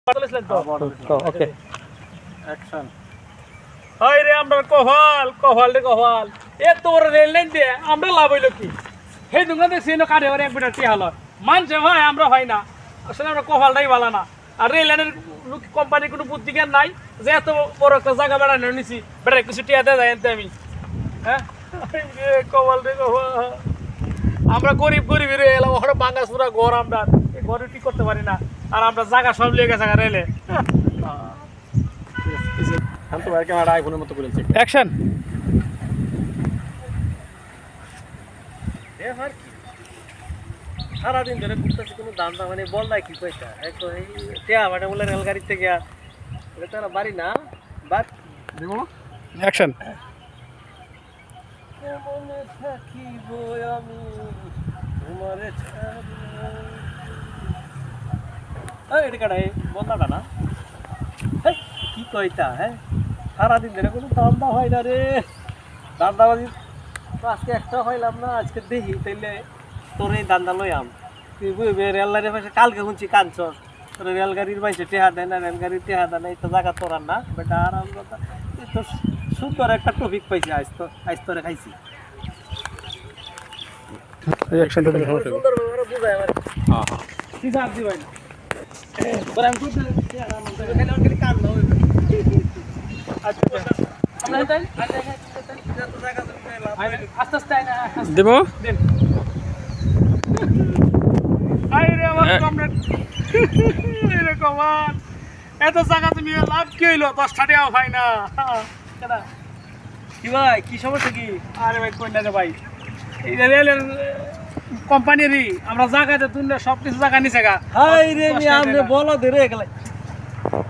ওকে action. High রে আমরা কপাল কপাল রে কপাল এত বড় রেল লাইন দিয়ে আমরা লাভ হইলো কি সেই দোকান দেখছি কাঠে এক মিটার টিয়া হলো মানছে ভাই আমরা হয় না আসলে আমরা কপালটাই ভালো না আর রেল লাইনের কোম্পানির কোনো বুদ্ধি জ্ঞান নাই যে এত বড় একটা জায়গা বেড়ানো নিছি বেড়া কিছু টিয়া দেয় যায় আমি হ্যাঁ কপাল রে কপাল আমরা গরিব গরিব রে এলাম ওখানে বাঙ্গাস পুরা ঘর আমরা ঘরে ঠিক করতে পারি না আর আমরা জায়গা সব লিয়ে গেছে রেলে শান্ত ভাই ক্যামেরা আইফোনের মতো করেছে অ্যাকশন। সারাদিন ধরে ঘুরতেছি কোনো দাম দাম মানে বল নাই কি পয়সা একটু এই টিয়া বাটা বলে রেলগাড়ি থেকে এটা তো বাড়ি না বাট দেব অ্যাকশন। কেমনে থাকিব আমি তোমারে ছাড়া এটা কাটা বন্ধাটা না কি কইতা হ্যাঁ সারাদিন ধরে কোনো দান্দা হয় না রে দান্দাবাজি তো আজকে একটা হইলাম না আজকে দেখি তাইলে তোর এই দান্দা লইয়াম তুই বুঝবি রেলগাড়ির পাশে কালকে শুনছি কাঞ্চর তোর রেলগাড়ির পাশে টেহা দেয় না রেলগাড়ির টেহা দেয় না এই তো জায়গা তোরার না বেটা আরাম কথা তো সুন্দর একটা টপিক পাইছি আজ তোরে খাইছি অ্যাকশনটা দেখো সুন্দর ভাবে বুঝাই আমার হ্যাঁ হ্যাঁ কি সাথ দিবাই না পরে আমি করতে টেহা মন করে খালি অনেক কান দাও আচ্ছা আমরা তাই তো জায়গা আস্তে আস্তে আইনা দেব দেন আই রে আমার কমরেড রে কমান এত জায়গা তুমি লাভ কি হইলো 10 টাকাও পাই না কেডা কি ভাই কি সমস্যা কি আরে ভাই কই না রে ভাই এই রেলের কোম্পানিরই আমরা জায়গাতে তুললে সব কিছু জায়গা নিছে গা হাই রে মি আমনে বলো ধরে গেলাই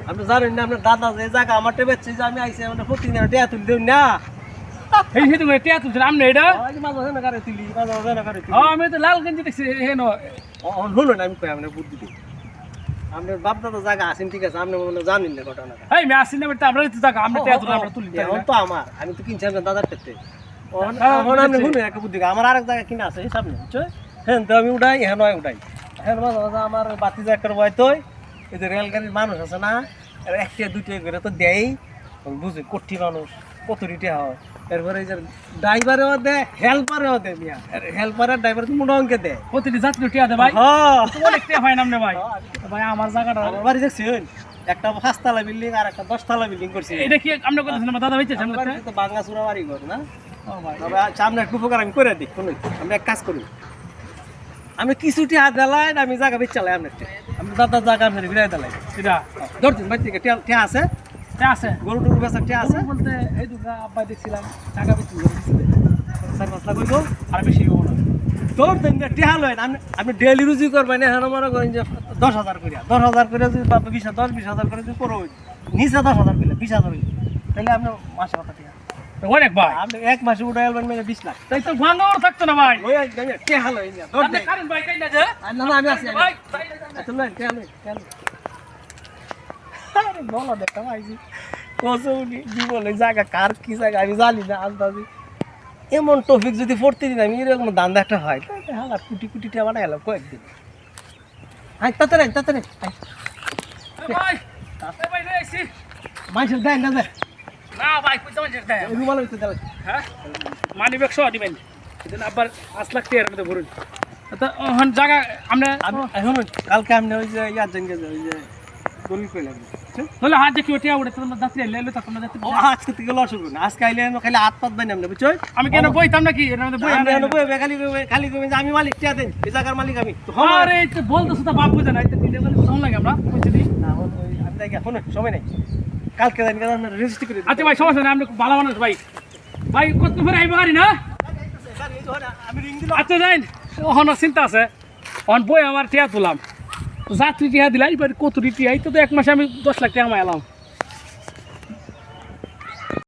আপনি জানেন না আপনার দাদা যে জায়গা আমার টেবেছে যে আমি আইছি মানে প্রতিদিন টিয়া তুলি দেন না এই হেতু করে টিয়া তুলছেন আমনে এটা আজ মাঝে মাঝে না করে তুলি মাঝে মাঝে না করে তুলি হ্যাঁ আমি তো লাল গঞ্জি দেখছি হেন হলো না আমি কই আপনার বুদ্ধি দিই আপনার বাপ দাদা জায়গা আছেন ঠিক আছে আপনি মনে জানেন না ঘটনাটা এই মে আসিন না আমরা তো জায়গা আমরা টিয়া তুলি আমরা তুলি এখন তো আমার আমি তো কিনছি আপনার দাদার ক্ষেত্রে এখন আপনি শুনুন একটা বুদ্ধি আমার আরেক জায়গা কিনা আছে হিসাব নেই বুঝছো হ্যাঁ তো আমি উঠাই হ্যাঁ নয় উঠাই হ্যাঁ মাঝে মাঝে আমার বাতি যা একটা বয় তো এই যে রেলগাড়ির মানুষ আছে না একটা দুইটা করে তো দেয় বুঝে কোটি মানুষ কত রিটে হয় এরপরে এই যে ড্রাইভারেও দেয় হেল্পারেও দেয় মিয়া হেল্পারের ড্রাইভার তো মোটা অঙ্কে দেয় প্রতিটি যাত্রী টিয়া দে ভাই হ্যাঁ অনেক টিয়া হয় নামনে ভাই ভাই আমার জায়গাটা আমার বাড়ি দেখছেন একটা 5 তলা বিল্ডিং আর একটা 10 তলা বিল্ডিং করছি এটা কি আমরা কথা দাদা হইতেছেন আমার বাড়িতে তো বাংলাচুরা বাড়ি ঘর না তবে সামনে একটু উপকার আমি করে দিই শুনুন আমরা এক কাজ করি আমি কিছুটি হাত দিলাই আমি জায়গা বেচ চালাই আপনার আমি দাদা জায়গা আপনার ফিরাই দিলাই এটা ধরছেন বাড়ি থেকে টিয়া আছে টিয়া আছে গরু টুরু বেচার টিয়া আছে বলতে এই দুটা আব্বা দেখছিলাম টাকা বিক্রি করে দিছিল 4-5 লাখ হইব আর বেশি হবো না ধরতেন টিয়া লয় আপনি ডেলি রুজি করবেন এখন মনে করেন যে 10,000 করে 10,000 করে যদি 20,000 করে যদি করো নিচে 10,000 পেলে 20,000 হইল তাহলে আপনি মাসে কত টিয়া অনেক ভাই আপনি এক মাসে উঠে আসবেন মানে 20 লাখ তাই তো ভাঙার থাকতো না ভাই ওই টিয়া লয় না ধর আপনি কারেন ভাই কাই না যে না না আমি আছি ভাই চল টিয়া লয় আরে বলো দেখা ভাইজি কোসৌনি জীবনে জায়গা কার কি জায়গা আমি জানি না আন্দাজি এমন টপিক যদি পড়তে দিন আমি এরকম দান্দা একটা হয় তাহলে হালা কুটি কুটি টিয়া বানাই গেলাম কয়েকদিন আয় তাতে ভাই এই ভাই রে আইছি মানুষের দেয় না যায় না ভাই কইতে মানে দেয় রুমাল হইতে দেয় হ্যাঁ মানি ব্যাগ সহ দিবেন এদিন আবার 5 লাখ টাকার মধ্যে ভরুন তো এখন জায়গা আমরা এখন কালকে আমি ওই যে ইয়ার জঙ্গে ওই যে গলি কইলাম তাহলে হাত দেখি ওটা উড়ে তোমার যাত্রী এলে তো তোমরা যাত্রী ও আজকে থেকে লস হবে না আজকে আইলে খালি হাত পাত বাই নামনে বুঝছো আমি কেন বইতাম নাকি এর মধ্যে বই আমি এনে বই খালি কই যে আমি মালিক টিয়া দেন এই জায়গার মালিক আমি তো আরে তো বলতেছ তো বাপ বুঝা নাই তো দিলে বলে ফোন লাগে আমরা কইতে দিই না ওই আমি দেখি এখন সময় নাই কালকে জানি কাজ আমরা রেজিস্ট্রি করে আচ্ছা ভাই সমস্যা নাই আপনি খুব ভালো মানুষ ভাই ভাই কত ফের আইবা গাড়ি না স্যার এই ধরে আমি রিং দিলাম আচ্ছা যাই ওখানে চিন্তা আছে ওখান বই আমার টিয়া তুলাম যাত্রী টিয়া দিলাই এবার কত টিয়া এই তো 1 মাসে আমি 10 লাখ টাকা মাইলাম